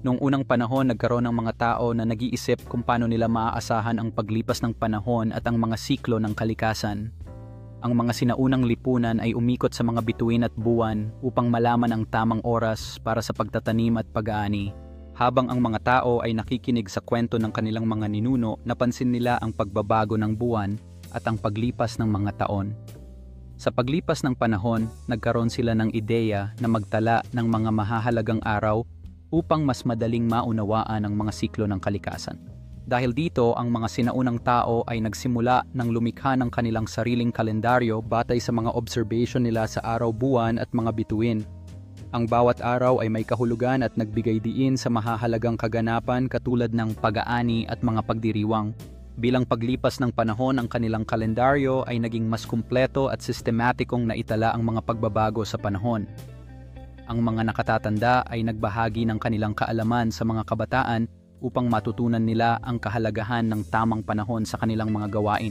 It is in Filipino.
Noong unang panahon, nagkaroon ng mga tao na nag-iisip kung paano nila maaasahan ang paglipas ng panahon at ang mga siklo ng kalikasan. Ang mga sinaunang lipunan ay umikot sa mga bituin at buwan upang malaman ang tamang oras para sa pagtatanim at pag-aani. Habang ang mga tao ay nakikinig sa kwento ng kanilang mga ninuno, napansin nila ang pagbabago ng buwan at ang paglipas ng mga taon. Sa paglipas ng panahon, nagkaroon sila ng ideya na magtala ng mga mahahalagang araw upang mas madaling maunawaan ang mga siklo ng kalikasan. Dahil dito, ang mga sinaunang tao ay nagsimula ng lumikha ng kanilang sariling kalendaryo batay sa mga observation nila sa araw, buwan at mga bituin. Ang bawat araw ay may kahulugan at nagbigay diin sa mahahalagang kaganapan katulad ng pag-aani at mga pagdiriwang. Bilang paglipas ng panahon, ang kanilang kalendaryo ay naging mas kumpleto at sistematikong naitala ang mga pagbabago sa panahon. Ang mga nakatatanda ay nagbahagi ng kanilang kaalaman sa mga kabataan upang matutunan nila ang kahalagahan ng tamang panahon sa kanilang mga gawain.